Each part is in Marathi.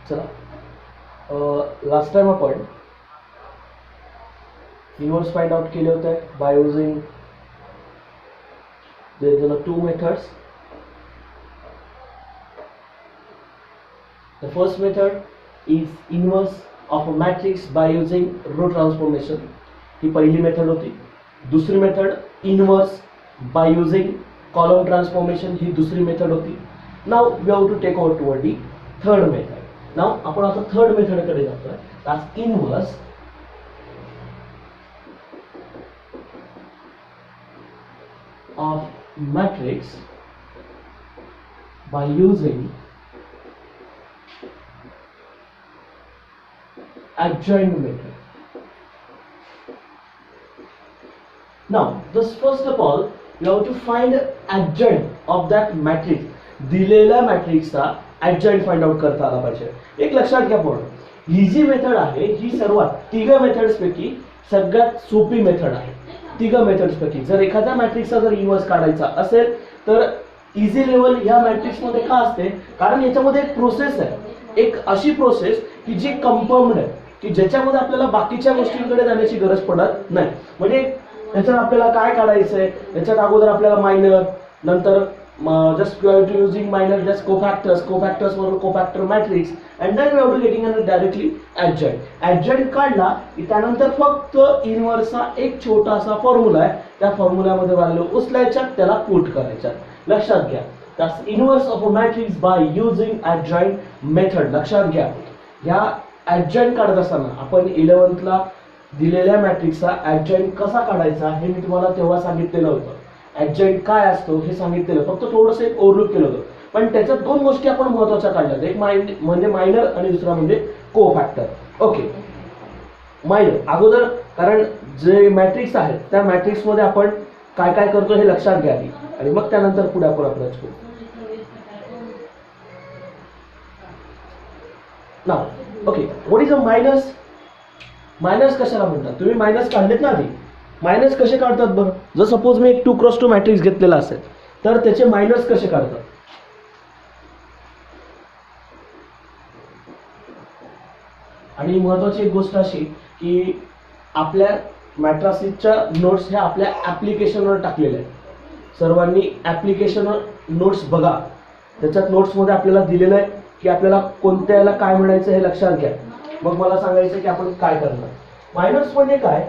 चला लास्ट टाइम आपण इनवर्स फाइंड आउट केले होते by using two methods. The first method is inverse of a matrix by using row transformation. ही पहिली मेथड होती. दुसरी method inverse by using column transformation. ही दुसरी मेथड होती. Now we have to take over toward the third method. Now आपण आता थर्ड मेथड कडे जातोय. That's inverse of matrix by using adjoint method. Now this first of all you have to find adjoint of that matrix. दिलेल्या मॅट्रिक्सचा adjoint फाइंड आउट करता आला पाहिजे. एक लक्षात घ्या पूर्ण ही जी मेथड आहे ही सर्वात तिघा मेथड्स पैकी सगळ्यात सोपी मेथड आहे. तिघा मेथड्स पैकी जर एखाद्या मॅट्रिक्सचा जर इन्व्हर्स काढायचा असेल तर इझी लेवल या मॅट्रिक्स मध्ये का असते कारण याच्यामध्ये एक प्रोसेस आहे. एक अशी प्रोसेस की जी कंपाऊंड आहे की ज्याच्यामध्ये आपल्याला बाकीच्या गोष्टींकडे जाण्याची गरज पडत नाही. म्हणजे याच्यात आपल्याला काय काढायचंय याच्यात अगोदर आपल्याला मायनर नंतर just we have to using minor just cofactors वरून cofactor matrix and then we have to getting directly adjoint काढला की त्यानंतर फक्त इनवर्सचा एक छोटासा फॉर्म्युला आहे. त्या फॉर्म्युल्यामध्ये व्हॅल्यू उचलायच्या त्याला पुट करायच्या. लक्षात घ्या that's inverse of a matrix by using adjoint method. लक्षात घ्या या adjoint काढत असताना आपण 11th ला दिलेल्या मॅट्रिक्सचा adjoint कसा काढायचा हे मी तुम्हाला तेव्हा सांगितलेलं होतं. adjoint काय असतो हे सांगितलेलं फक्त थोडंसं एक ओव्हरलुक केलं होतं. पण त्याच्यात दोन गोष्टी आपण महत्त्वाच्या काढल्या. एक म्हणजे मायनर आणि दुसरा म्हणजे कोफॅक्टर. ओके मायनर अगोदर कारण जे मॅट्रिक्स आहेत त्या मॅट्रिक्स मध्ये आपण काय काय करतो हे लक्षात घ्या आणि मग त्यानंतर पुढे आपण अप्रोच करू. Now okay what is a minus. Minus कशाला म्हणतात तुम्ही मायनस काढलेत ना आधी. मायनस कसे काढतात बरं. जर सपोज मी एक 2x2 मॅट्रिक्स घेतलेला असेल तर त्याचे मायनस कसे काढतात. आणि महत्त्वाची एक गोष्ट अशी की आपल्या मॅट्रिक्सच्या नोट्स ह्या आपल्या ऍप्लिकेशनवर टाकलेल्या आहेत. सर्वांनी ऍप्लिकेशनवर नोट्स बघा. त्याच्यात नोट्समध्ये आपल्याला दिलेलं आहे की आपल्याला कोणत्या याला काय म्हणायचं हे लक्षात घ्या. मग मला सांगायचं की आपण काय करणार. मायनस म्हणजे काय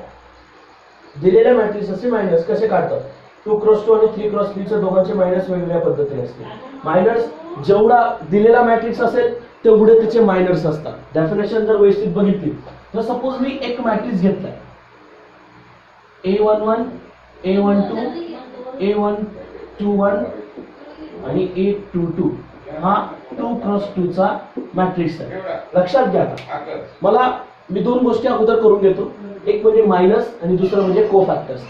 दिलेल्या मॅट्रिक्सचे मायनस कसे काढतात. 2x2 आणि 3x3 च्या दोघांचे मायनस वेगवेगळ्या पद्धतीने असते. मायनस जेवढा दिलेला मॅट्रिक्स असेल तेवढे त्याचे मायनस असतात. डेफिनेशन जर व्यवस्थित बघितली तर सपोज मी एक मॅट्रिक्स घेतलाय A11 A12 A121 आणि A22 हा 2x2 चा मॅट्रिक्स आहे. लक्षात घ्या मला मी दोन गोष्टी अगोदर करून घेतो. एक म्हणजे मायनस आणि दुसरं म्हणजे कोफॅक्टर्स.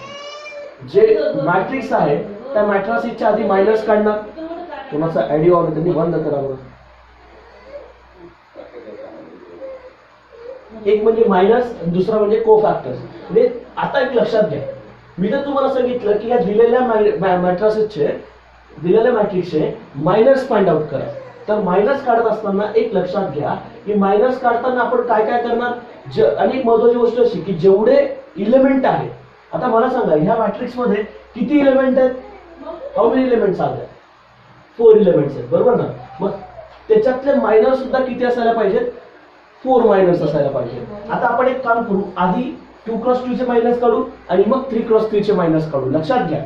जे मॅट्रिक्स आहे त्या मॅट्रिक्सच्या आधी मायनस काढणार. कोणाचा आयडिया आला त्यांनी बंद करा बरं. एक म्हणजे मायनस आणि दुसरा म्हणजे कोफॅक्टर्स. म्हणजे आता एक लक्षात घ्या मी तर तुम्हाला सांगितलं की या दिलेल्या मॅट्रिक्सचे मायनस फाइंड आउट करा. तर मायनस काढत असताना एक लक्षात घ्या की मायनस काढताना आपण काय काय करणार. आणि एक महत्त्वाची गोष्ट अशी की जेवढे इलेमेंट आहेत. आता मला सांगा ह्या मॅट्रिक्स मध्ये किती इलेमेंट आहेत. How many elements are there. 4 elements आहेत बरोबर ना. मग त्याच्यातले मायनस सुद्धा किती असायला पाहिजेत. 4 मायनस असायला पाहिजे. आता आपण एक काम करू आधी 2x2 चे मायनस काढू आणि मग 3x3 चे मायनस काढू. लक्षात घ्या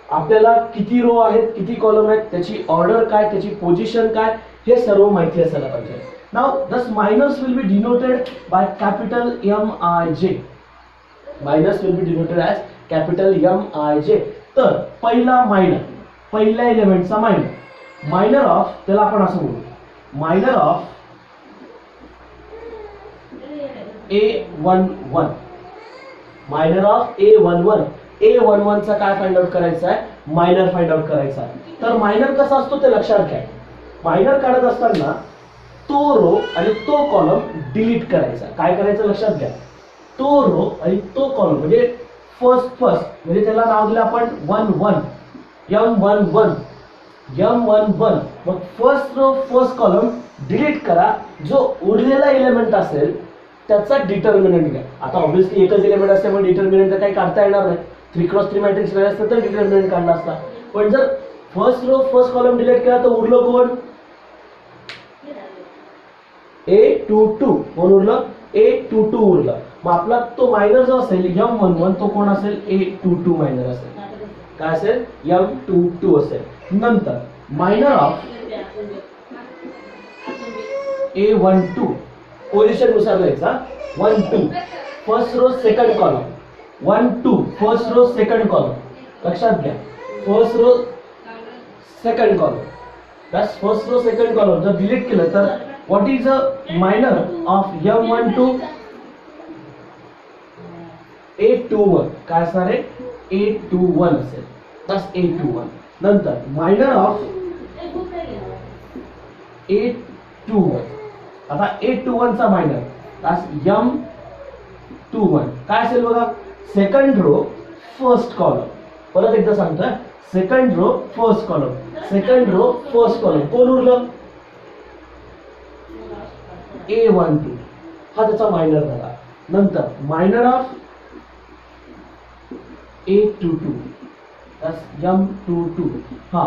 आपल्याला किती रो आहेत किती कॉलम आहेत त्याची ऑर्डर काय त्याची पोझिशन काय हे सर्व माहिती असायला पाहिजे. Now this minus will be denoted by capital MIJ. Minus will be denoted as capital MIJ. तर पहिला मायनर पहिल्या एलिमेंटचा मायनर ऑफ त्याला आपण असं बोलू minor of A11 minor of A11. A11 चा काय फाइंड आउट करायचा आहे मायनर फाइंड आउट करायचा आहे. तर मायनर कसा असतो ते लक्षात घ्या. मायनर काढत असताना तो रो आणि तो कॉलम डिलीट करायचा. काय करायचं लक्षात घ्या. तो रो आणि तो कॉलम म्हणजे फर्स्ट म्हणजे त्याला नाव दिलं आपण 11 M11 M11. मग first row first column delete करा, जो उरलेला एलिमेंट असेल त्याचा डिटर्मिनंट घ्या. आता ऑब्व्हियसली एकच एलिमेंट असल्यामुळे डिटर्मिनंट काही काढता येणार नाही. 3x3 मॅट्रिक्स वेळ असतं तर डिटर्मिनंट काढला असता. पण जर first row first column delete केला तर उरलं कोण? A22. कोण उरलं? A22 उरलं. मग आपला तो मायनर जो असेल M11 तो कोण असेल? A22 मायनर असेल. काय असेल? M22 असेल. नंतर मायनर ऑफ A12 पोझिशन नुसार लिहायचा. 1 2 first row second column. 1 2 first row second column. लक्षात घ्या, फर्स्ट रो सेकंड कॉलम. बस फर्स्ट रो सेकंड कॉलम जर डिलीट केलं तर what is a minor of M12? A21. काय असणार आहे? A21 असेल. बस A21. नंतर मायनर ऑफ A21. आता A21 चा मायनर तास M21 काय असेल बघा? Second row first column. परत एकदा सांगतोय, second row first column. Second row first column कोण उरलं? A12. हा त्याचा मायनर झाला. नंतर मायनर ऑफ A22 तास M22. हा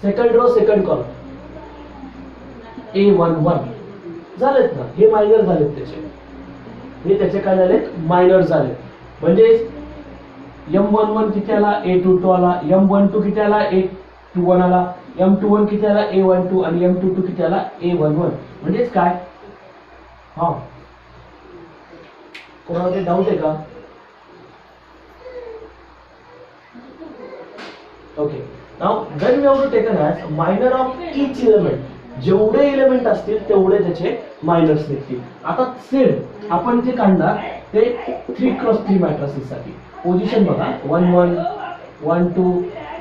second row second column A11 झालेत ना. हे मायनर झालेत त्याचे. हे त्याचे काय झालेत? मायनर झालेत. म्हणजे M11 किती आला? A22 आला. M12 किती आला? A21 आला. M21 किती आला? A12. आणि M22 किती आला? A11. म्हणजेच काय? हा कोणाला काही डाऊट आहे का? Okay. Now when we have to take as minor of each element, जेवढे एलिमेंट असतील तेवढे त्याचे मायनर्स निघतील. आता सेम आपण जे काढणार ते 3x3 मॅट्रिसेस साठी पोझिशन बघा. 1 1 1 2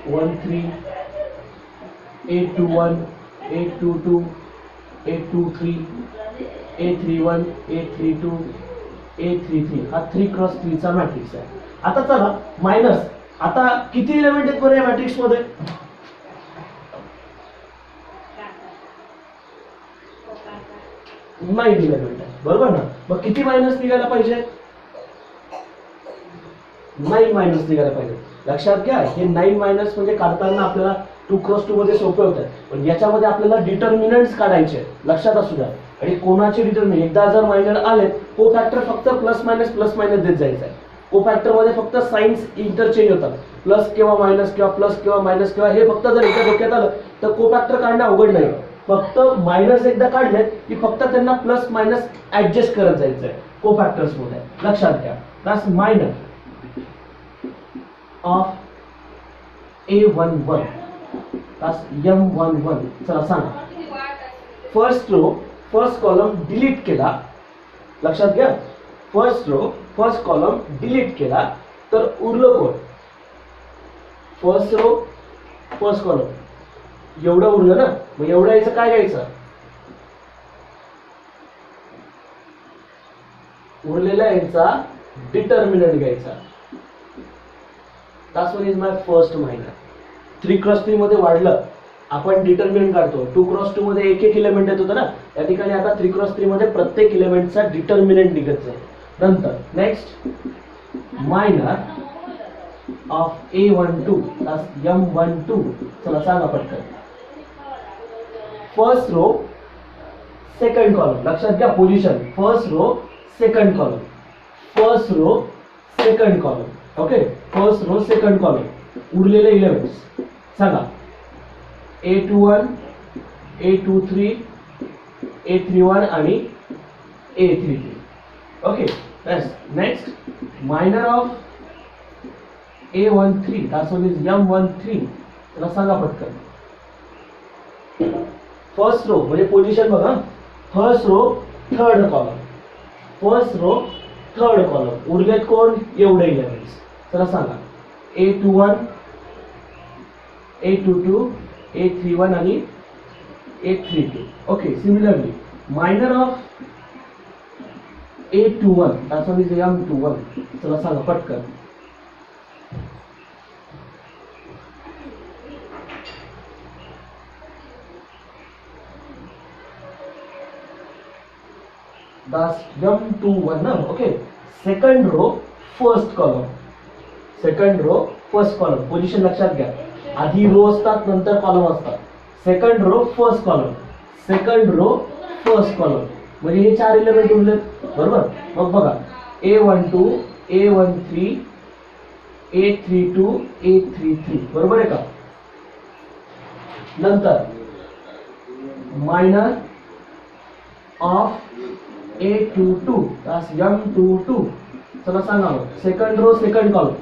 1 3 A21 A22 A23 A31 A32 A33. हा 3x3 चा मॅट्रिक्स आहे. आता चला मायनस. आता किती एलिमेंट आहेत बरं या मॅट्रिक्स मध्ये? 9 एलिमेंट आहे, बरोबर ना. मग किती मायनस निघायला पाहिजे? 9 मायनस निघायला पाहिजे. लक्षात घ्या, हे 9 मायनस म्हणजे काढताना आपल्याला 2x2 मध्ये सोपे होत आहे. पण याच्यामध्ये आपल्याला डिटर्मिनंट्स काढायचे. लक्षात असू द्या. आणि कोणाचे डिटर्मिनंट एकदा जर मायनर आले को फॅक्टर फक्त प्लस मायनस देत जायचं आहे. को फॅक्टर मध्ये फक्त साइन्स इंटरचेंज होतात. प्लस किंवा मायनस किंवा प्लस किंवा मायनस किंवा हे फक्त जर एका डोक्यात आलं तर को फॅक्टर काढणं अवघड नाही. फक्त मायनस एकदा काढले की फक्त त्यांना प्लस मायनस ऍडजस्ट करत जायचं आहे को फॅक्टर्स मध्ये. लक्षात घ्या. That's minor of A11 that's M11. चला सांगा. First row first column delete केला. लक्षात घ्या, first row first column delete केला तर उरलं कोण? फर्स्ट रो फर्स्ट कॉलम एवढं उरलं ना. मग एवढं याचं काय घ्यायचं? उरलेला यांचा डिटर्मिनंट घ्यायचा. That's one is my first minor. 3x3 मध्ये वाढलं आपण डिटर्मिनंट काढतो. 2x2 मध्ये एक एक एलिमेंट येत होतं ना, या ठिकाणी आता 3x3 मध्ये प्रत्येक एलिमेंटचा डिटर्मिनंट निघत जाईल. नंतर next minor of A12 that's M12. चला सांगा पटकन. First row second column. लक्षात घ्या position. First row second column. First row second column. Okay. First row second column उरलेले एलिमेंट्स सांगा. A21 A23 A31 आणि A33. Okay. Next minor of A13 that's one is M13. त्याला सांगा पटकन. फर्स्ट रो म्हणजे पोझिशन बघा. First row third column. First row third column उरलेत कोण? एवढे एलिमेंट्स. चला सांगा. A21 A22 A31 आणि A32. Okay. Similarly minor of A21 that's one is M21. चला सांगा पटकन. that's m21 ना. Okay, second row first column, second row first column. Position लक्षात घ्या, आधी रो असतात नंतर कॉलम असतात. Second row first column, second row first column, म्हणजे हे 4 एलिमेंट उरले बरोबर. मग बघा A12 A13 A32 A33 बरोबर आहे का. नंतर minor of A22 that's M22. चला सांगा, second row second column,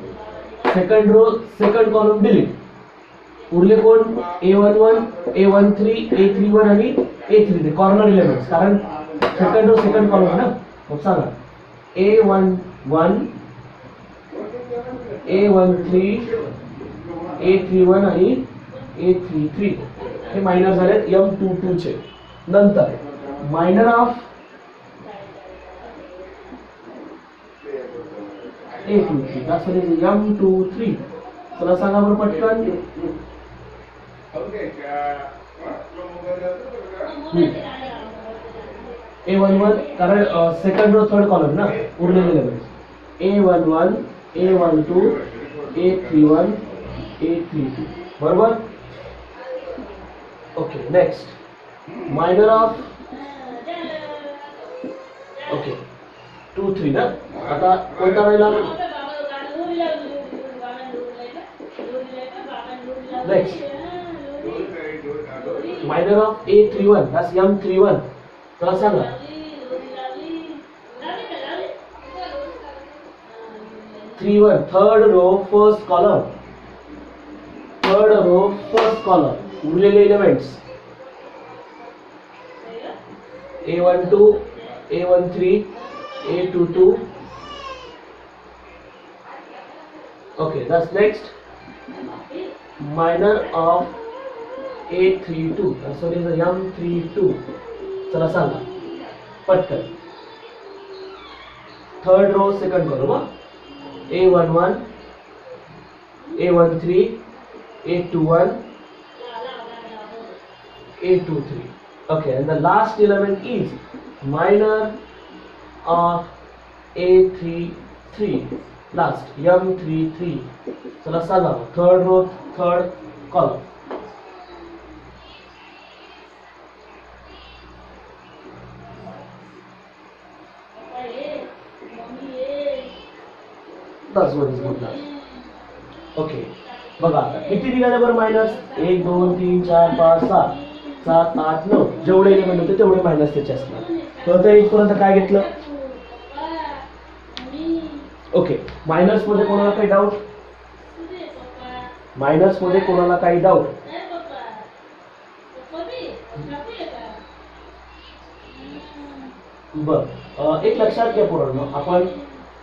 second row second column delete. उरले कोण, A11 A13 A31 आणि A33 कॉर्नर एलिमेंट्स, कारण सेकंड रो सेकंड कॉलम आहे ना. मग सांगा A11 A13 A31 आणि A33 हे मायनर झालेत M22 चे. नंतर minor of A23 that's what is M23. चला सांगा बरं पटकन. A11 कारण सेकंड रो थर्ड कॉलम ना, उरलेले elements A11 A12 A31 A32 बरोबर. Okay, next minor of okay 2 3 ना. आता कोणता राहिला, next minor of A31 that's M31. चला सांगा third row first column, third row first column उरलेले elements A12 A13 A22. okay that's next minor of A32 so it is M32. चला सांगा पटकन. Third row second column A11 A13 A21 A23. okay, and the last element is minor of A33 last M33. चला सांगा third row third column. that's what is good now. Okay, बघा आता किती निघाले बरं मायनस, 1 2 3 4 5 6 7 8 9 जेवढे एलिमेंट होते तेवढे मायनस त्याचे असणार. तर ते इथपर्यंत काय घेतलं. ओके, मायनस मध्ये कोणाला काही डाऊट, मायनस मध्ये कोणाला काही डाऊट. बर, एक लक्षात घ्या पोरांनो, आपण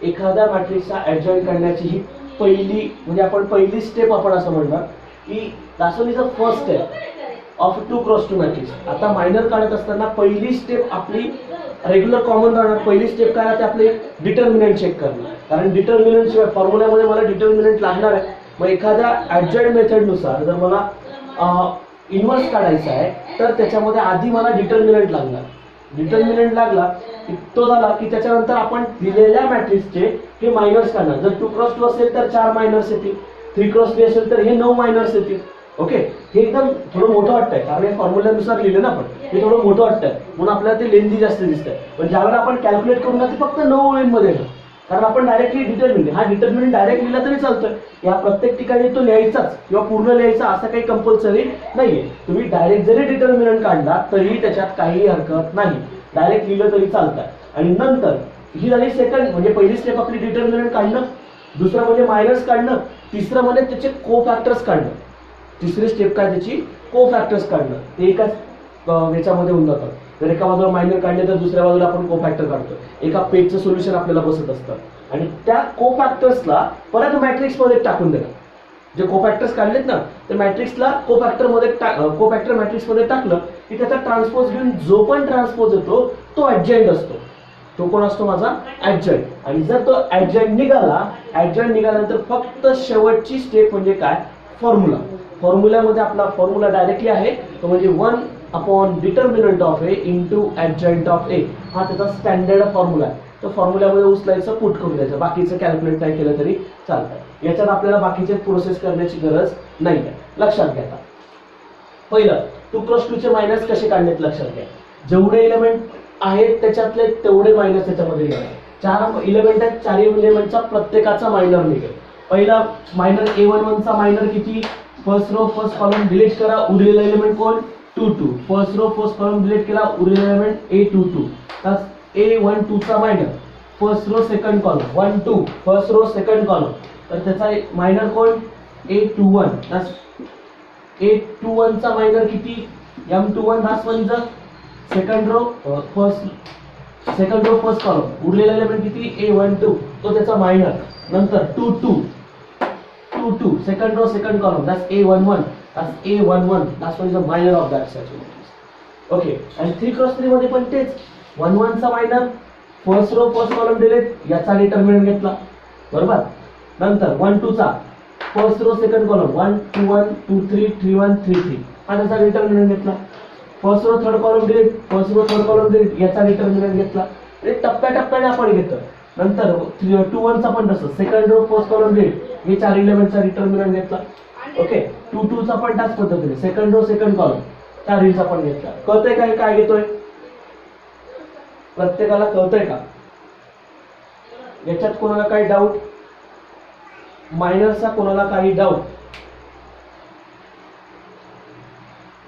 एखाद्या मॅट्रिक्सचा ऍडजॉईंट करण्याची ही पहिली म्हणजे आपण पहिली स्टेप आपण असं म्हणणार की that is a first step of 2 cross 2 matrix. आता मायनर काढत असताना पहिली स्टेप आपली रेग्युलर कॉमन राहणार. पहिली स्टेप काय आहे, आपले डिटर्मिनंट चेक करणं, कारण डिटर्मिनंट शिवाय फॉर्म्युल्यामध्ये मला डिटर्मिनंट लागणार आहे. मग एखाद्या ऍडजॉईंट मेथडनुसार जर मला इन्व्हर्स काढायचा आहे तर त्याच्यामध्ये आधी मला डिटर्मिनंट लागणार. डिटर्मिनंट लागला की तो झाला की त्याच्यानंतर आपण दिलेल्या मॅट्रिक्सचे हे मायनर्स काढणार. जर 2 क्रॉस 2 असेल तर 4 मायनर्स येतील, 3 क्रॉस 3 असेल तर हे 9 मायनर्स येतील. ओके, हे एकदम थोडं मोठं वाटतंय कारण हे फॉर्म्युल्यानुसार लिहिलं ना आपण, हे थोडं मोठं वाटतंय म्हणून आपल्याला ते लेंदी जास्त दिसतंय. पण ज्यावेळेला आपण कॅल्क्युलेट करू ना ते फक्त 9 ओळींमध्ये येणार, कारण आपण डायरेक्टली डिटर्मिनंट, हा डिटर्मिनंट डायरेक्ट लिहिला तरी चालतोय. या प्रत्येक ठिकाणी तो लिहायचाच किंवा पूर्ण लिहायचा असं काही कंपल्सरी नाहीये. तुम्ही डायरेक्ट जरी डिटर्मिनंट काढला तरी त्याच्यात काही हरकत नाही, डायरेक्ट लिहिलं तरी चालतं. आणि नंतर ही झाली सेकंड म्हणजे पहिली स्टेप आपली डिटर्मिनंट काढणं, दुसरं म्हणजे मायनस काढणं, तिसरं म्हणजे त्याचे कोफॅक्टर्स काढणं. तिसरी स्टेप काय त्याची कोफॅक्टर्स काढणं. ते एकाच याच्यामध्ये होऊन जातं. जर एका बाजूला मायनर काढले तर दुसऱ्या बाजूला आपण कोफॅक्टर काढतो. एका पेजचं सोल्युशन आपल्याला बसत असतं आणि त्या कोफॅक्टर्सला परत मॅट्रिक्स मध्ये टाकून देणं. जे कोफॅक्टर्स काढलेत ना तर मॅट्रिक्सला कोफॅक्टर मॅट्रिक्स मध्ये टाकलं की त्याचा ट्रान्सपोज घेऊन जो पण ट्रान्सपोज येतो तो ऍडजॉइंट असतो. तो कोण असतो, माझा ऍडजॉइंट. आणि जर तो ऍडजॉइंट निघाल्यानंतर फक्त शेवटची स्टेप म्हणजे काय, फॉर्म्युला. फॉर्म्युल्यामध्ये आपला फॉर्म्युला डायरेक्टली आहे तो म्हणजे 1 upon determinant of A into adjoint of A, हा त्याचा स्टँडर्ड फॉर्म्युला आहे. तो फॉर्म्युल्यामध्ये उचलायचं, पुट करून द्यायचं, बाकीचं कॅल्क्युलेट नाही केलं तरी चालतं. याच्यात आपल्याला बाकीचे प्रोसेस करण्याची गरज नाही आहे. लक्षात घ्या. पहिलं 2x2 चे मायनस कसे काढण्यात लक्षात घ्या. जेवढे इलेमेंट आहेत त्याच्यातले तेवढे मायनस त्याच्यामध्ये घ्या. 4 इलेमेंट आहेत, 4 इलेमेंटचा प्रत्येकाचा मायनर निघेल. पहिला मायनर A11 चा मायनर किती, first row first column delete करा, उरलेला एलिमेंट कोण 2 2, first row first column delete केला, उरलेला एलिमेंट A22, तर A12 चा minor first row second column 1 2, first row second column, तर त्याचा मायनर कोण A21, A21 चा मायनर किती M21, दास वन ज सेकंड रो फर्स्ट कॉलम, उरलेला एलिमेंट किती A12, तो त्याचा मायनर. नंतर 2 2 2 2 second row second column, that's A11, that's A11, that's one is the minor of that such matrix. Okay, and 3x3 मध्ये पण तेच 1 1 चा minor first row first column delete, याचा डिटर्मिनंट घेतला, बरोबर. नंतर 1 2 चा फर्स्ट रो सेकंड कॉलम 1 2 1 2 3 3 1 3 3, हा त्याचा डिटर्मिनंट घेतला. First row third column delete, first row third column delete, याचा डिटर्मिनंट घेतला. म्हणजे टप्प्याटप्प्याने आपण घेतो. नंतर 2 1 चा पण तसं, second row first column delete, हे 4 इलेमेंटचा डिटर्मिनंट घेतला. ओके, 2 2 चा पण त्याच पद्धतीने सेकंड रो सेकंड कॉलम 4 चा पण घेतला. कळतंय काय काय घेतोय, प्रत्येकाला कळतंय का? याच्यात कोणाला काही डाऊट, मायनरचा कोणाला काही डाऊट?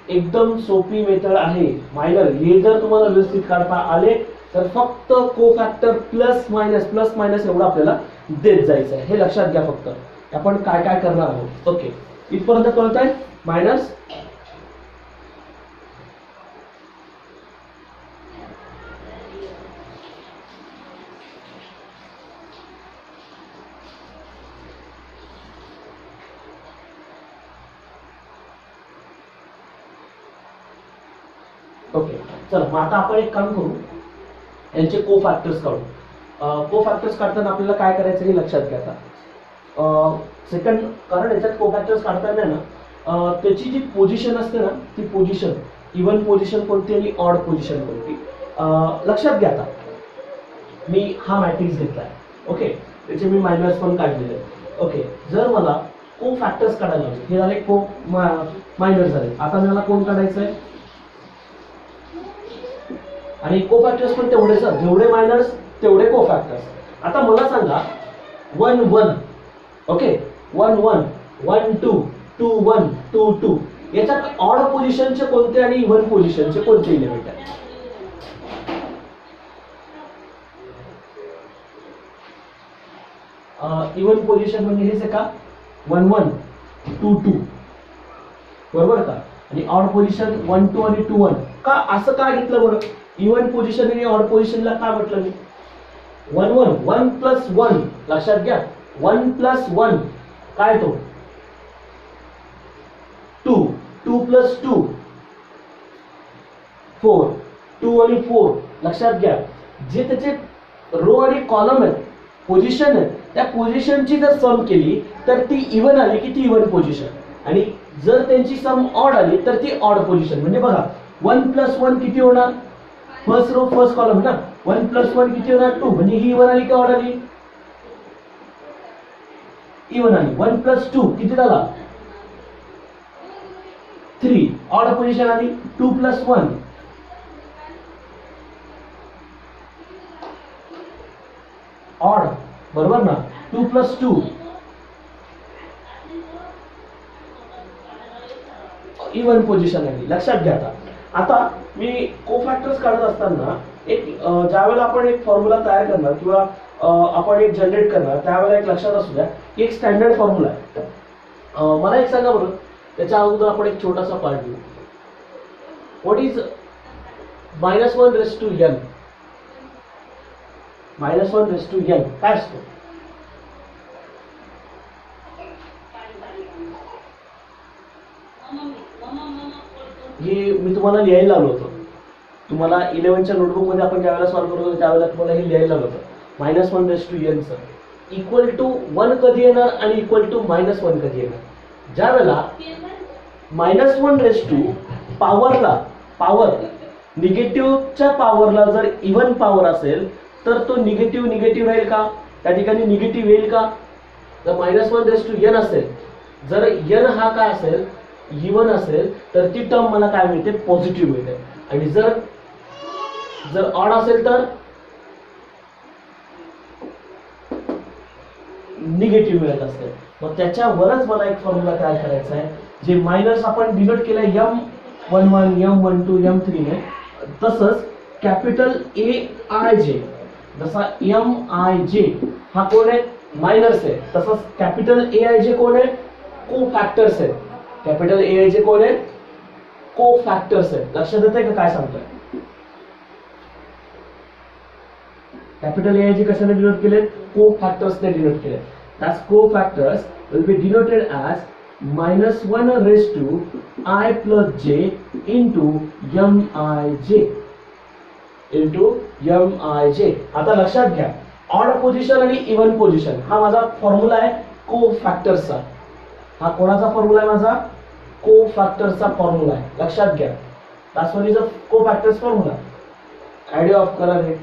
एकदम सोपी मेथड आहे मायनर. हे जर तुम्हाला व्यवस्थित काढता आले तर फक्त कोफॅक्टर प्लस मायनस एवढं आपल्याला देत जायचं आहे. हे लक्षात घ्या. फक्त आपण काय काय करणार आहोत. ओके, इथपर्यंत कळत आहे मायनस. ओके, चला मग आता आपण एक काम करू, यांचे कोफॅक्टर्स काढू. कोफॅक्टर्स काढताना आपल्याला काय करायचं हे लक्षात घ्या. आता सेकंड, कारण याच्यात कोफॅक्टर्स काढताना ना त्याची जी पोझिशन असते ना, ती पोझिशन इव्हन पोझिशन कोणती आणि ऑड पोझिशन कोणती लक्षात घ्या. आता मी हा मॅट्रिक्स घेतलाय. ओके, त्याचे मी मायनस पण काढलेले. ओके, जर मला कोफॅक्टर्स काढायला लावले, हे झाले को मायनर झाले. आता मला कोण काढायचं आहे, आणि कोफॅक्टर्स पण तेवढेच, जेवढे मायनर्स तेवढे कोफॅक्टर्स. आता मला सांगा 1 1, ओके 1 1 1 2 2 1 2 2, याच्यात ऑड पोझिशनचे कोणते आणि इव्हन पोझिशनचे कोणते इलेमेंट आहेत? इव्हन पोझिशन म्हणजे हेच आहे का, 1 1 2 2, बरोबर का? आणि ऑड पोझिशन 1 2 आणि 2 1. का असं का घेतलं बरं? इव्हन पोझिशन आणि ऑड पोझिशनला काय म्हटलं मी? 1 1 1 प्लस 1, लक्षात घ्या. 1 प्लस 1 काय तो 2, 2 प्लस 2 4, 2 आणि 4, लक्षात घ्या. जे त्याचे रो आणि कॉलम आहेत, पोझिशन आहे, त्या पोझिशनची जर सम केली तर ती इव्हन आली की ती इव्हन पोझिशन, आणि जर त्यांची सम ऑड आली तर ती ऑड पोझिशन. म्हणजे बघा 1 प्लस 1 किती होणार, फर्स्ट रो फर्स्ट कॉलम ना, 1 प्लस 1 किती होणार 2, म्हणजे ही इव्हन आली की ऑड आली? इव्हन आली. 1 प्लस 2 किती झाला 3, ऑड पोझिशन आली. 2 प्लस 1 ऑड, बरोबर ना. 2 प्लस 2 इव्हन पोझिशन आली. लक्षात घ्या. आता मी कोफॅक्टर्स काढत असताना एक ज्यावेळेला आपण एक फॉर्म्युला तयार करणार किंवा आपण एक जनरेट करणार, त्यावेळेला एक लक्षात असू द्या की एक स्टँडर्ड फॉर्म्युला आहे. मला एक सांगा बरं, त्याच्या अगोदर आपण एक छोटासा पार्ट घेऊ. What is -1 raise to n? -1 raise to n काय असतो? हे मी तुम्हाला लिहायला लावलं होतं. तुम्हाला 11च्या नोटबुक मध्ये आपण ज्यावेळेला सॉल्व्ह करत होतो त्यावेळेला तुम्हाला हे लिहायला लावलं होतं. -1 raise to n sir equal to 1 कधी येणार आणि इक्वल टू -1 कधी येणार? ज्यावेळेला -1 रेस टू पॉवरला पॉवर निगेटिव्हच्या पॉवरला जर इव्हन पॉवर असेल तर तो निगेटिव्ह निगेटिव्ह राहील का, त्या ठिकाणी निगेटिव्ह येईल का. जर -1 असेल, जर n हा काय असेल इव्हन असेल तर ती टर्म मला काय मिळते, पॉझिटिव्ह मिळते. आणि जर ऑड असेल तर निगेटिव्ह मिळत असते. मग त्याच्यावरच मला एक फॉर्म्युला तयार करायचा आहे, जे मायनस आपण डिनोट केलंय M11 M12 M3 ने. तसंच कॅपिटल AIJ, जसा MIJ हा कोण आहे, मायनर्स आहे, तसंच कॅपिटल AIJ कोण आहे, को फॅक्टर्स आहे. कॅपिटल AIJ कोण आहे, को फॅक्टर्स आहे. लक्षात येतंय का काय सांगतोय. कॅपिटल AIJ कशाने डिनोट केले, को फॅक्टर्सने डिनोट केले. Thus cofactors will be denoted as -1 raised to I plus j into MIJ. आता लक्षात घ्या, ऑड पोझिशन आणि इव्हन पोझिशन हा माझा फॉर्म्युला आहे को फॅक्टर्सचा. हा कोणाचा फॉर्म्युला आहे, माझा को फॅक्टर्सचा फॉर्म्युला आहे. लक्षात घ्या, दॅट्स वन इज अ को फॅक्टर्स फॉर्म्युला. आयडिया ऑफ करा रे,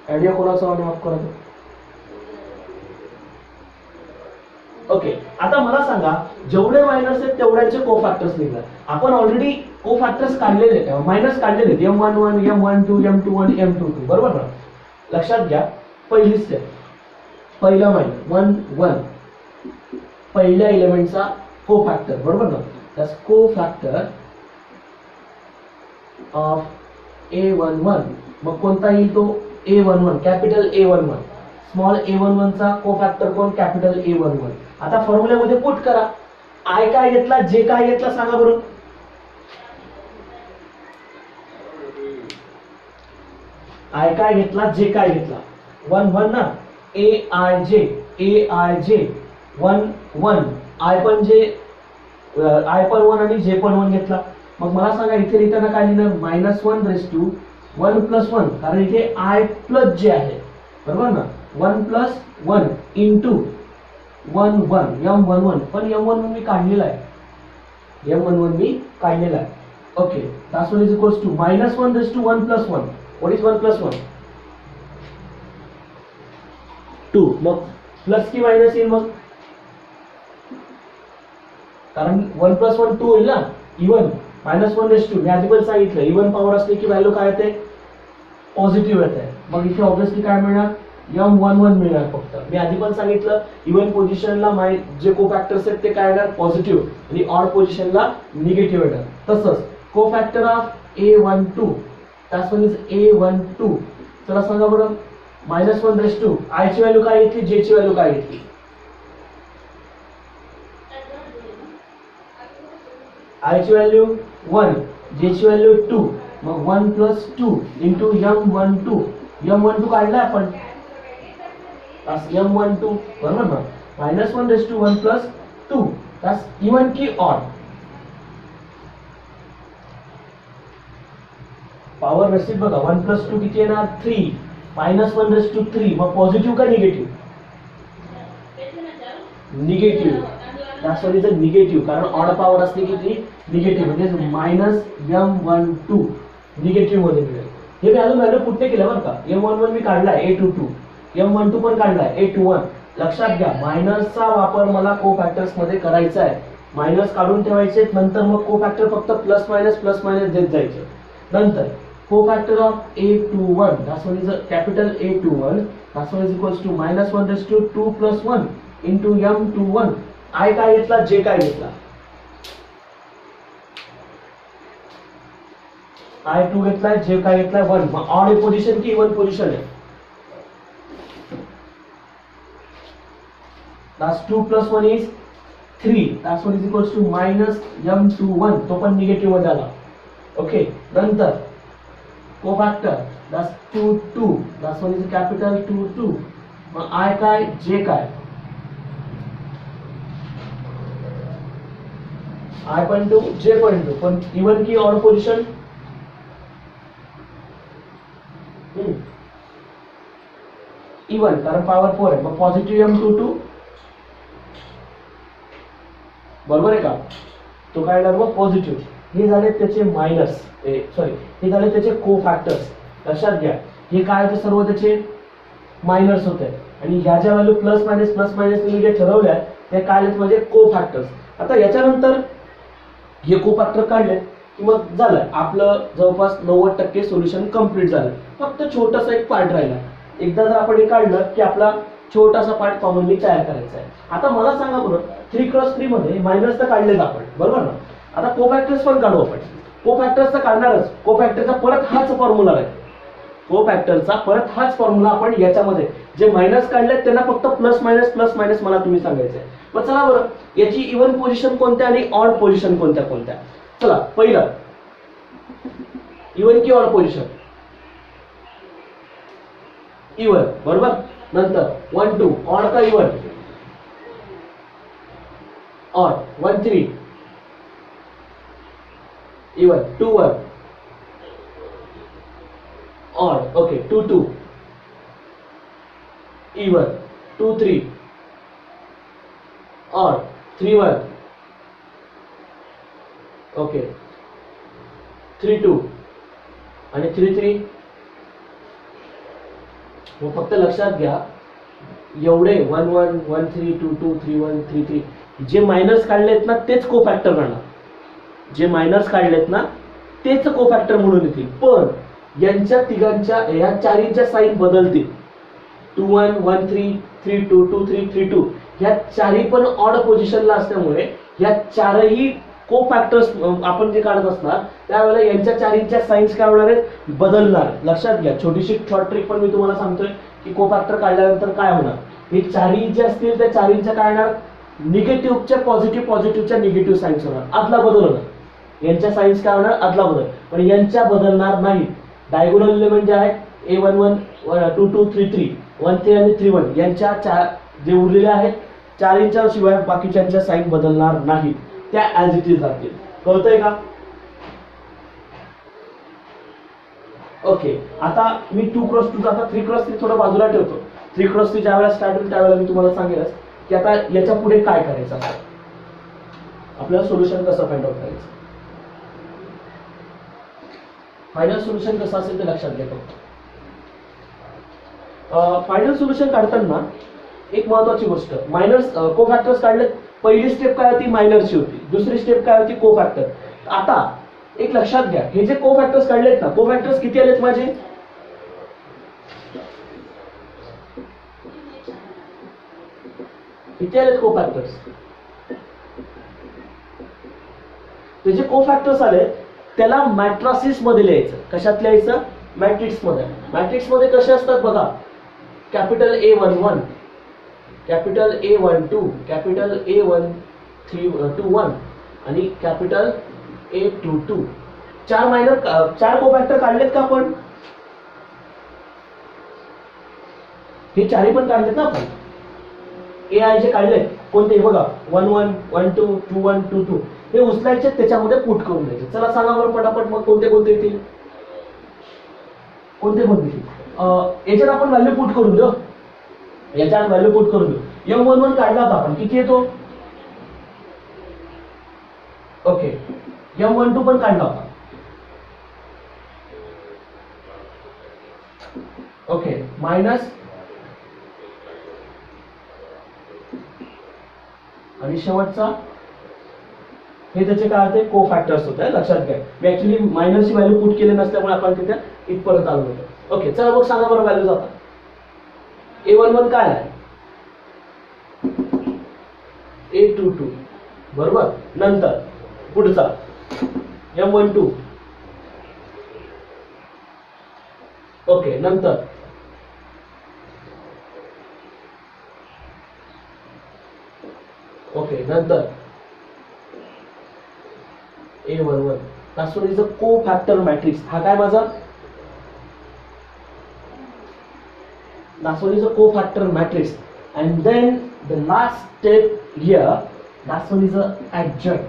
आयडिया कोणाचा ऑफ करा. ओके, आता मला सांगा जेवढे मायनस आहेत तेवढ्याचे को फॅक्टर्स निघतात. आपण ऑलरेडी को फॅक्टर्स काढलेले आहेत, मायनस काढलेले आहेत, M11 M12 M21 M22, बरोबर ना. लक्षात घ्या, पहिली स्टेप, पहिला मायनस 1 1 पहिल्या एलिमेंटचा को फॅक्टर, बरोबर ना. त्यास को फॅक्टर ऑफ A11, मग कोणता येईल तो A11, capital A11. Small A11 चा को फॅक्टर कोण, कॅपिटल A11. आता फॉर्म्युल्यामध्ये पुट करा. आय काय घेतला, जे काय घेतला सांगा बरोबर. आय काय घेतला, जे काय घेतला, 1 1 ना. AIJ 1 1, आय पण 1 आणि जे पण 1 घेतला. मग मला सांगा इथे लिहिताना काय लिहिणार, -1 रेस टू 1 + 1, कारण इथे आय प्लस जे आहे, बरोबर ना. 1 + 1 इंटू 1 1 M11, पण M11 मी काढलेला आहे, M11 मी काढलेला आहे. Okay, that's one is equals to -1 raise to 1 + 1. What is 1 + 1, 2. मग प्लस की मायनस येईल, मग कारण 1 + 1 2 होईल ना. इव्हन -1 रेस टू, मी आधी पण सांगितलं इव्हन पॉवर असते की व्हॅल्यू काय येते, पॉझिटिव्ह येते. मग इथे ऑब्विसली काय मिळणार, M11 मिळणार. फक्त मी आधी पण सांगितलं इव्हन पोझिशनला जे को फॅक्टर्स आहेत ते काय येणार, पॉझिटिव्ह, आणि ऑड पोझिशनला निगेटिव्ह येणार. तसंच को factor of A12, that's one is A12. चला सांगा बरं, -1 रेस टू आय ची व्हॅल्यू काय घेतली, जे ची व्हॅल्यू काय घेतली. आय ची व्हॅल्यू 1, जे ची व्हॅल्यू 2. मग 1 + 2 इंटू M12. M12 काढलाय आपण, M12, बरोबर ना. -1 रेस टू 1 + 2, that's इव्हन की ऑड. पॉवर रेसिप बघा, 1 + 2 किती येणार, 3. -1 रेस टू 3, मग पॉझिटिव्ह का negative, negative. that's one is a negative, कारण ऑड पॉवर असते किती, निगेटिव्ह, म्हणजे -M12 निगेटिव्ह मध्ये मिळेल. हे मी अजून व्हॅल्यू पुट नाही केलं बरं का. M11 मी काढलाय A22, M12 पण काढलाय A21. लक्षात घ्या, मायनसचा वापर मला को फॅक्टर्स मध्ये करायचा आहे. मायनस काढून ठेवायचे, नंतर मग को फॅक्टर फक्त प्लस मायनस देत जायचे. नंतर cofactor of A21, that's one is a capital A21, that's one is equals to -1 raise to 2 + 1 into M21. I काय घेतला, जे काय घेतला, I2 घेतलाय, जे काय घेतलाय 1. मग ऑड पोझिशन की इव्हन पोझिशन आहे, that's 2 + 1 is 3. that's 1 is equals to -M21, तो पण निगेटिव्ह मध्ये आला. ओके, नंतर को factor, that's 2 2, that's 1 is capital 2 2. मग आय काय, जे काय, आय पण 2, जे पण 2, पण इव्हन की ऑड पोझिशन, इव्हन, कारण पॉवर 4 आहे. मग पॉझिटिव्ह M22, बरोबर आहे का, तो काय येणार मग पॉझिटिव्ह. हे झाले त्याचे मायनस, सॉरी हे झाले त्याचे कोफॅक्टर्स. लक्षात घ्या हे काय होते सर्व त्याचे मायनस होते आणि ह्या ज्या व्हॅल्यू प्लस मायनस तुम्ही जे ठरवल्या त्या काय आहेत म्हणजे कोफॅक्टर्स. आता याच्यानंतर हे कोफॅक्टर काढले की मग झालं आपलं जवळपास 90% सोल्युशन कंप्लीट झालं. फक्त छोटासा एक पार्ट राहिला. एकदा जर आपण हे काढलं की आपला छोटासा पार्ट कॉमनली तयार करायचा आहे. आता मला सांगा बरं 3x3 मध्ये मायनस तर काढलेच आपण बरोबर ना. आता कोफॅक्टर्स पण काढू आपण. कोफॅक्टर्सचा काढणारच. कोफॅक्टरचा परत हाच फॉर्म्युला आहे. कोफॅक्टरचा परत हाच फॉर्म्युला आपण याच्यामध्ये जे मायनस काढले त्यांना फक्त प्लस मायनस मला तुम्ही सांगायचंय. मग चला बरं याची इव्हन पोझिशन कोणत्या आणि ऑड पोझिशन कोणत्या. चला पहिलं इव्हन की ऑड पोझिशन. इव्हन बरोबर. नंतर 1 2 ऑड का even. Odd 1 3 even 2 1 odd. Okay 2 2 even 2 3 odd 3 1 okay 3 2 आणि 3 3. मग फक्त लक्षात घ्या एवढे 1 1 1 3 2 2 3 1 3 3 जे मायनस काढलेत ना तेच कोफॅक्टर करणार. जे मायनस काढलेत ना तेच कोफॅक्टर म्हणून येतील. पण यांच्या तिघांच्या या चारींच्या साईन बदलतील. 2 1 1 3 3 2 2 3 3 2 ह्या चारी पण ऑड पोझिशनला असल्यामुळे या चारही कोफॅक्टर्स आपण जे काढत असणार त्यावेळेला यांच्या चारींच्या साईन्स काय होणार आहेत बदलणार. लक्षात घ्या छोटीशी शॉर्ट ट्रिक पण मी तुम्हाला सांगतोय की कोफॅक्टर काढल्यानंतर काय होणार. हे चारही जे असतील त्या चारींच्या काय होणार निगेटिव्हच्या पॉझिटिव्हच्या निगेटिव्ह साईन्स होणार. आदला बदल होणार. यांच्या साईन्स काय होणार आदला बदल. पण यांच्या बदलणार नाही. डायगोनल एलिमेंट जे आहेत A11 2 2 3 3 1 3 आणि 3 1 यांच्या जे उरलेले आहेत चारींच्या शिवाय बाकीच्यांच्या साईन बदलणार नाहीत. त्या ऍज इट इज राहतील. कळतंय का. ओके आता मी 2x2 आता 3x3 थोडं बाजूला ठेवतो. 3x3 ज्या वेळेला स्टार्ट होईल त्यावेळेला मी तुम्हाला सांगेलच की आता याच्या पुढे काय करायचं असं आपल्याला सोल्युशन कसं फाइंड आउट करायचं. फायनल सोल्युशन कसं असेल ते लक्षात घ्या. फायनल सोल्युशन काढताना एक महत्वाची गोष्ट मायनर्स कोफॅक्टर्स काढले. पहिली स्टेप काय होती मायनरची होती. दुसरी स्टेप काय होती कोफॅक्टर. आता एक लक्षात घ्या हे जे कोफॅक्टर्स काढलेत ना कोफॅक्टर्स किती आलेत माझे किती आलेत कोफॅक्टर्स. ते जे कोफॅक्टर्स आले त्याला मॅट्रिसेस मध्ये लिहायचं. कशात लिहायचं मॅट्रिक्स मध्ये. मॅट्रिक्स मध्ये कसे असतात बघा capital A11 capital A12 capital A21 आणि कॅपिटल A22. चार कोफॅक्टर काढलेत का आपण. हे चारही पण काढलेत ना आपण. AI जे काढलेत कोणते बघा 1 1 1 2 2 1 2 2 हे उचलायचे त्याच्यामध्ये पुट करून द्यायचे. चला सांगा बरं पटापट मग कोणते येतील कोणते याच्यात आपण व्हॅल्यू पुट करून देऊ. याच्यात व्हॅल्यू पुट करून देऊ. M11 काढला होता आपण किती येतो ओके. M12 पण काढला होता ओके मायनस आणि शेवटचा हे त्याचे काय होते कोफॅक्टर्स होते. लक्षात घ्या मी ऍक्च्युली मायनरची व्हॅल्यू पुट केली नसल्यामुळे आपण तिथे इथपर्यंत आलो होतो. ओके चला मग सांगा बरं व्हॅल्यू जाता. A11 काय आहे A22 बरोबर. नंतर पुढचा M12 ओके. नंतर ओके नंतर A11. That's what is a cofactor matrix. हा काय माझा that's what is a cofactor matrix. And then the last step here that's what is a adjoint.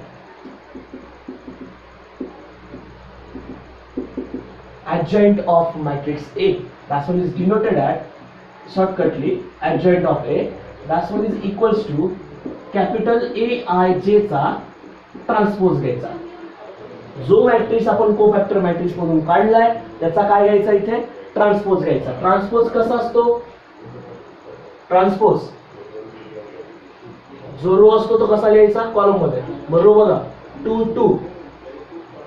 Adjoint of matrix A. That's what is denoted at shortcutly adjoint of A. That's what is equals to capital AIJ चा ट्रान्सपोज घ्यायचा. जो मॅट्रिक्स आपण कोफॅक्टर मॅट्रिक्स म्हणून काढलाय त्याचा काय घ्यायचा इथे ट्रान्सपोज घ्यायचा. ट्रान्सपोज कसा असतो? ट्रान्सपोज जो रो असतो तो कसा लिहायचा कॉलम मध्ये. बरोबर बघा 2 2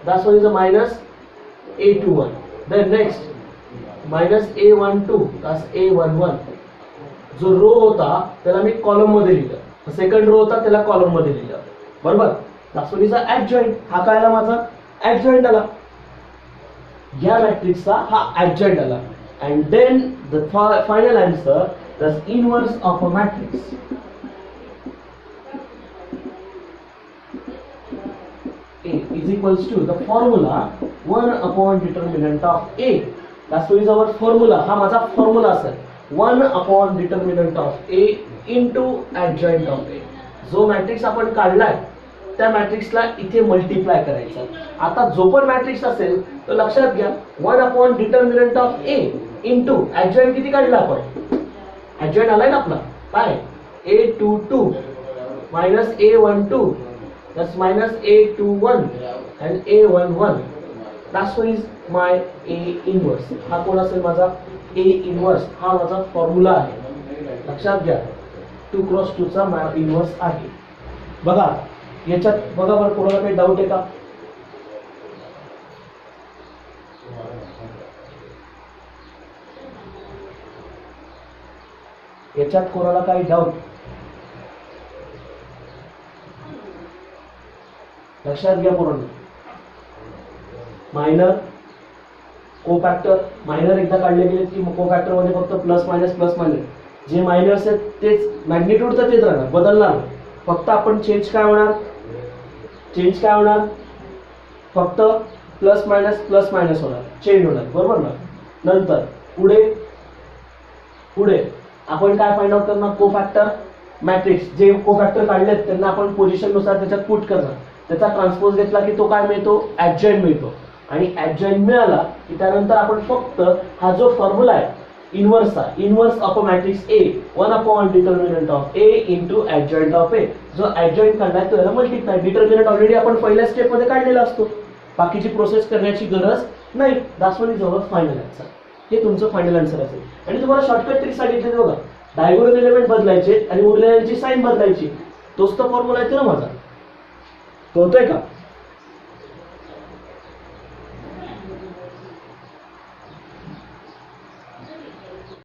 that's what is a minus a21. then next minus a12 that's a11. जो रो होता त्याला मी कॉलम मध्ये लिहिलं, सेकंड रो होता त्याला कॉलम मध्ये लिहिलं. बरोबर that's what is a adjoint. हा काय आला माझा adjoint आला. या मॅट्रिक्सचा हा adjoint आला. and then the final answer the inverse of a matrix. A is equals to the formula 1 upon determinant of A. That's what is our formula. हा माझा फॉर्म्युला असेल 1 upon determinant of A into adjoint of A. जो मॅट्रिक्स आपण काढलाय त्या मॅट्रिक्सला इथे मल्टिप्लाय करायचा. आता जो पण मॅट्रिक्स असेल तो लक्षात घ्या 1 upon determinant of A into adjoint किती काढला आपण? adjoint आलाय ना आपला काय A22 minus A12 that's minus A21 and A11. that's what is my A inverse. हा कोण असेल माझा A inverse. हा माझा फॉर्म्युला आहे, लक्षात घ्या 2 क्रॉस 2 चा इन्व्हर्स आहे. बघा याच्यात बघा बरं कोणाला काही डाऊट आहे का? याच्यात कोणाला काही डाऊट? लक्षात घ्या पूर्ण मायनर कोफॅक्टर मायनर एकदा काढले गेले की कोफॅक्टर मध्ये फक्त प्लस मायनस जे मायनर्स आहेत तेच मॅग्निट्यूड तर तेच राहणार, बदलणार. फक्त आपण चेंज काय होणार फक्त प्लस मायनस होणार, चेंज होणार. बरोबर ना. नंतर पुढे आपण काय फाइंड आउट करणार? कोफॅक्टर मॅट्रिक्स जे कोफॅक्टर काढलेत त्यांना आपण पोझिशन नुसार त्याच्यात पुट करणार. त्याचा ट्रान्सपोज घेतला की तो काय मिळतो? ऍडजॉइंट मिळतो. आणि ऍडजॉइंट मिळाला की त्यानंतर आपण फक्त हा जो फॉर्म्युला आहे इन्व्हर्सचा inverse of a matrix A 1 upon determinant of A into adjoint of A जो ऍडजॉइंट काढलाय तो याला मल्टिप्लाय. डिटर्मिनंट ऑलरेडी आपण पहिल्या स्टेप मध्ये काढलेला असतो, बाकीची प्रोसेस करण्याची गरज नाही. that's what is our final answer. हे तुमचं फायनल आन्सर असेल. आणि तुम्हाला शॉर्टकट ट्रिक सांगितली बघा, डायगोनल एलिमेंट बदलायचे आणि उरलेल्यांची साइन बदलायची. तोच तर फॉर्म्युला आहे ना माझा, कळतोय का?